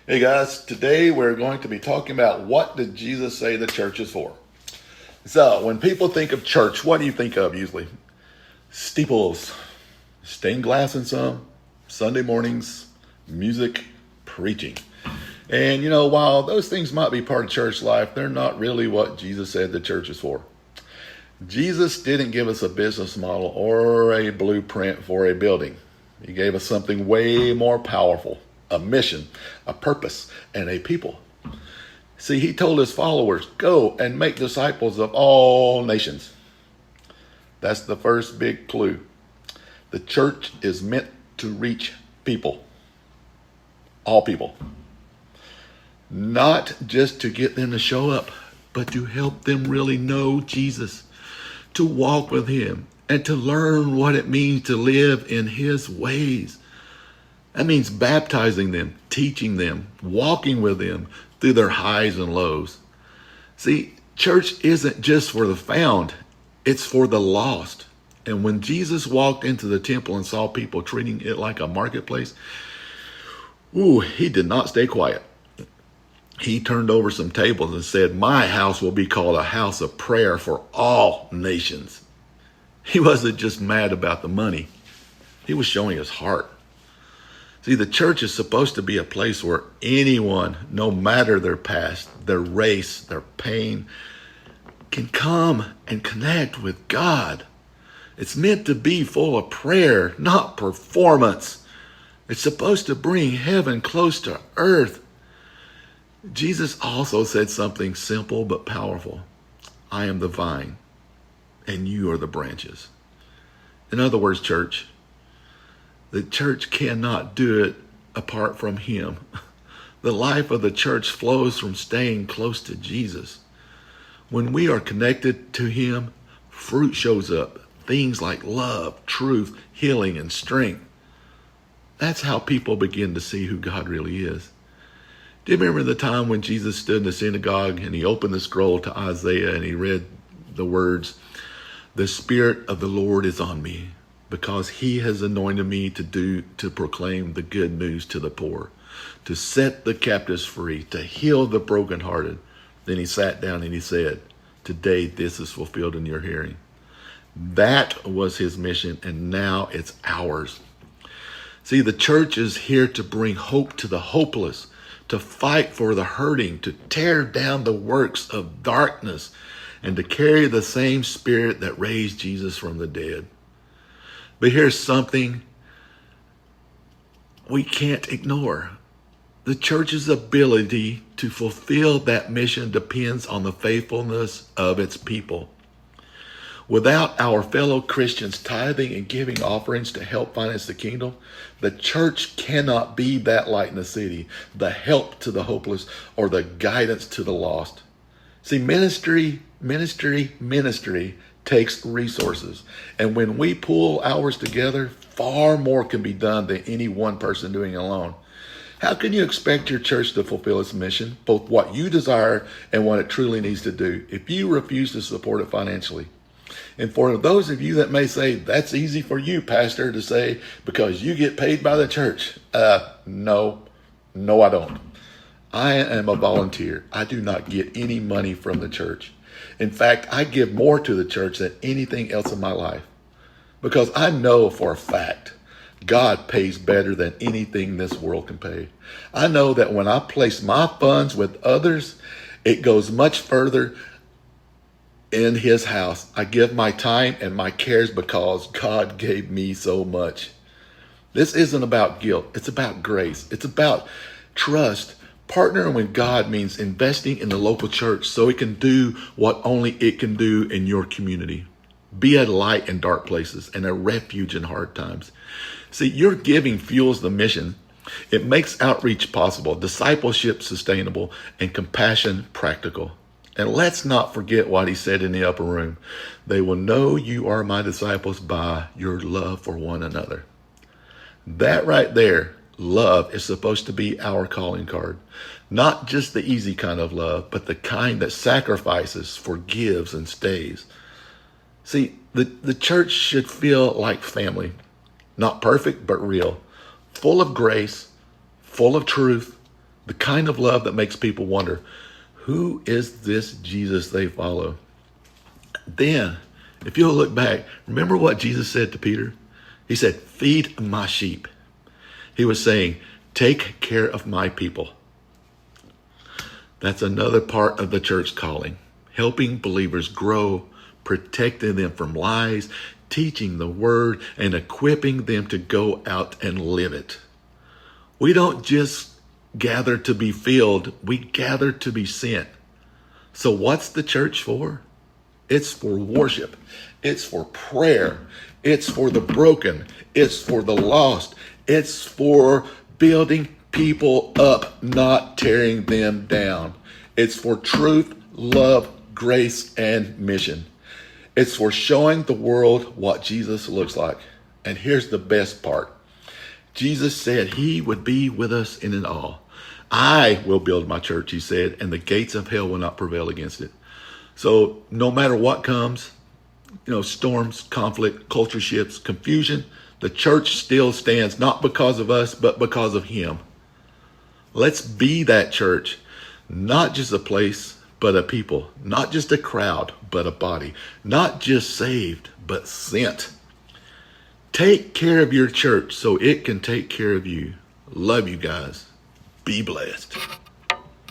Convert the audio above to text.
Hey guys, today we're going to be talking about what did Jesus say the church is for. So, when people think of church, what do you think of usually? Steeples, stained glass in some, Sunday mornings, music, preaching. And while those things might be part of church life, they're not really what Jesus said the church is for. Jesus didn't give us a business model or a blueprint for a building. He gave us something way more powerful. A mission, a purpose, and a people. See, he told his followers, go and make disciples of all nations. That's the first big clue. The church is meant to reach people. All people. Not just to get them to show up, but to help them really know Jesus, to walk with him, and to learn what it means to live in his ways. That means baptizing them, teaching them, walking with them through their highs and lows. See, church isn't just for the found, it's for the lost. And when Jesus walked into the temple and saw people treating it like a marketplace, he did not stay quiet. He turned over some tables and said, my house will be called a house of prayer for all nations. He wasn't just mad about the money. He was showing his heart. See, the church is supposed to be a place where anyone, no matter their past, their race, their pain, can come and connect with God. It's meant to be full of prayer, not performance. It's supposed to bring heaven close to earth. Jesus also said something simple but powerful. I am the vine, and you are the branches. In other words, church, the church cannot do it apart from him. The life of the church flows from staying close to Jesus. When we are connected to him, fruit shows up. Things like love, truth, healing, and strength. That's how people begin to see who God really is. Do you remember the time when Jesus stood in the synagogue and he opened the scroll to Isaiah and he read the words, "The Spirit of the Lord is on me, because he has anointed me to proclaim the good news to the poor, to set the captives free, to heal the brokenhearted." Then he sat down and he said, today this is fulfilled in your hearing. That was his mission, and now it's ours. See, the church is here to bring hope to the hopeless, to fight for the hurting, to tear down the works of darkness, and to carry the same spirit that raised Jesus from the dead. But here's something we can't ignore. The church's ability to fulfill that mission depends on the faithfulness of its people. Without our fellow Christians tithing and giving offerings to help finance the kingdom, the church cannot be that light in the city, the help to the hopeless, or the guidance to the lost. See, ministry takes resources. And when we pull ours together, far more can be done than any one person doing it alone. How can you expect your church to fulfill its mission, both what you desire and what it truly needs to do, if you refuse to support it financially? And for those of you that may say, that's easy for you, Pastor, to say because you get paid by the church. No, I don't. I am a volunteer. I do not get any money from the church. In fact, I give more to the church than anything else in my life, because I know for a fact God pays better than anything this world can pay. I know that when I place my funds with others, it goes much further in his house. I give my time and my cares because God gave me so much. This isn't about guilt. It's about grace. It's about trust. Partnering with God means investing in the local church so it can do what only it can do in your community. Be a light in dark places and a refuge in hard times. See, your giving fuels the mission. It makes outreach possible, discipleship sustainable, and compassion practical. And let's not forget what he said in the upper room. They will know you are my disciples by your love for one another. That right there, love, is supposed to be our calling card. Not just the easy kind of love, but the kind that sacrifices, forgives, and stays. See, the church should feel like family. Not perfect, but real. Full of grace, full of truth, The kind of love that makes people wonder, who is this Jesus they follow? Then, if you'll look back, remember what Jesus said to Peter? He said, feed my sheep. He was saying, take care of my people. That's another part of the church calling, helping believers grow, protecting them from lies, teaching the word, and equipping them to go out and live it. We don't just gather to be filled, we gather to be sent. So what's the church for? It's for worship. It's for prayer. It's for the broken. It's for the lost. It's for building people up, not tearing them down. It's for truth, love, grace, and mission. It's for showing the world what Jesus looks like. And here's the best part. Jesus said he would be with us in it all. I will build my church, he said, and the gates of hell will not prevail against it. So no matter what comes, storms, conflict, culture shifts, confusion, the church still stands, not because of us, but because of him. Let's be that church, not just a place, but a people, not just a crowd, but a body, not just saved, but sent. Take care of your church so it can take care of you. Love you guys. Be blessed.